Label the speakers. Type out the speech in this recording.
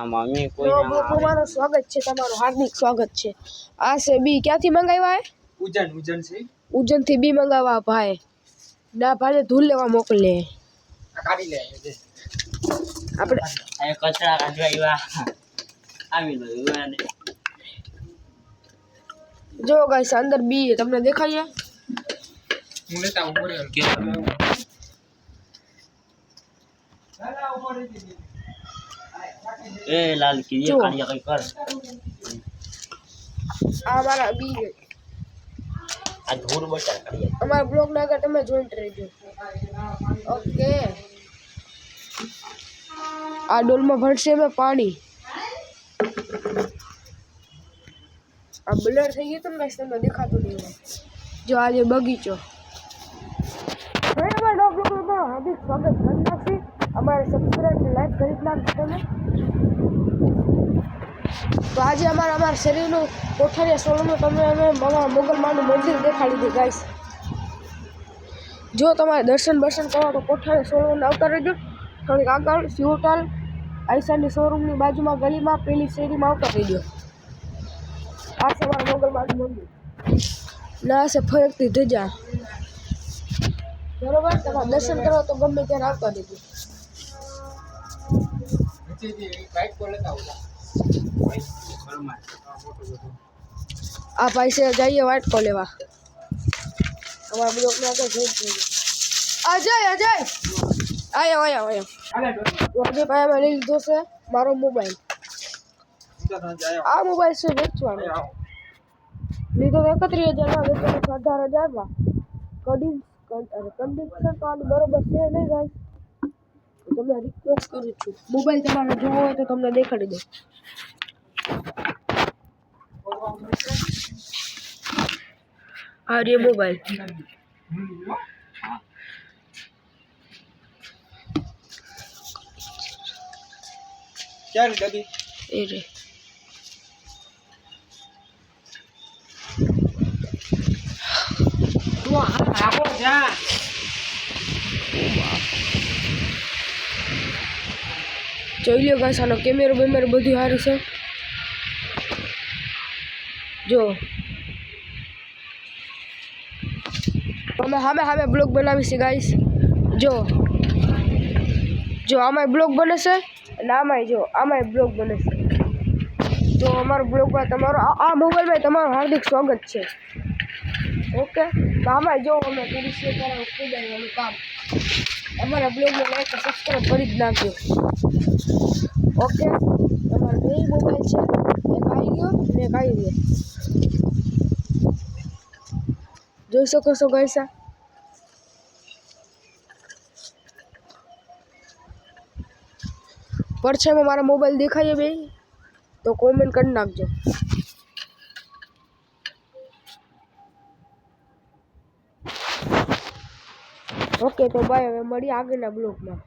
Speaker 1: Mummy કોઈ
Speaker 2: નો તમારું સ્વાગત છે, તમારું હાર્દિક સ્વાગત છે। આ છે બી ક્યાંથી મંગાવ્યા હે?
Speaker 1: ઉજન છે।
Speaker 2: ઉજન થી બી મંગાવવા ભાઈ ના ભાઈ ધૂળ લેવા મોકલે
Speaker 1: કાઢી લે
Speaker 2: આપણે
Speaker 1: આ કચરા કાઢવા આવી લો યુવાને
Speaker 2: જો ગાઈસ અંદર બી તમને દેખાય
Speaker 1: હું લેતા ઉપર કે ए लाल की ये कालिया कई कर
Speaker 2: आ वाला बी
Speaker 1: आ धूर बचा कालिया
Speaker 2: हमारा ब्लॉग ना अगर તમે જોઈન્ટ રહેજો ઓકે આ ડોલમાં ભરશે મે પાણી આ બ્લર થઈ ગયું તમને ગાઈસ તમને દેખાતું નહીં જો આ જે બગીચો હમારા ડોગ બ્લોગમાં હાર્દિક સ્વાગત કરતા છે हमारे सब्सक्राइब ने लाइक કરી નાખજો તમે તો આજે અમારા શરીરનું કોઠારિયા સોળમાં તમને અમે મોગલમાનું મંદિર દેખાડી દે ગાઈસ જો તમારે દર્શન કરવા તો કોઠારિયા સોળમાં આવતા રહેજો થોડીક આગળ સિહોટાલ આઈસાની શોરૂમની બાજુમાં ગલીમાં પેલી શેરીમાં આવતા રહેજો આ છે અમારા મોગલમાનું મંદિર ના છે ફરકતી ધજા બરોબર તમારે દર્શન કરવા તો ગમે ત્યારે આવતા રહેજો આ ભાઈ से जाइए वाइट को लेवा हमारा ब्लॉग में आके जोड़ दीजिए अजय आया अजय भाई मैंने लीधो से मारो मोबाइल आ मोबाइल से बेचवानो लीधो 31,000 में 18,000 में कंडीशन तो आनी बरोबर છે નહીં ગાઈસ તમને રિક્વેસ્ટ કરું છું મોબાઈલ તમારે જોવો હોય તો તમને દેખાડી દઉં आ रही मोबाइल
Speaker 1: क्या रे दादी
Speaker 2: ए रे
Speaker 1: तू आगो जा
Speaker 2: જોઈ લ્યો ગાઈસ આનો કેમેરો બેમેરો બધું સારું છે જો અમે હામે બ્લોગ બનાવી છે ગાઈસ જો આમાં બ્લોગ બને છે અને આમાં જો આમાં બ્લોગ બને છે તો અમારો બ્લોગમાં તમારો આ મોબાઈલમાં તમારું હાર્દિક સ્વાગત છે ઓકે તો આમાં જો અમે કરી છે ત્યારે ખુદાવાનું કામ અમારા બ્લોગને લાઈક અને સબસ્ક્રાઈબ કરી જ નાખજો ઓકે તમારો બે મોબાઈલ છે એક આવી ગયો અને એક આવી ગયો જોઈ શકો છો ગાઈસ પરછાઈમાં મારા મોબાઈલ દેખાય બે તો કોમેન્ટ કરી નાખજો ઓકે તો બાય હવે મળીએ આગળના બ્લોગમાં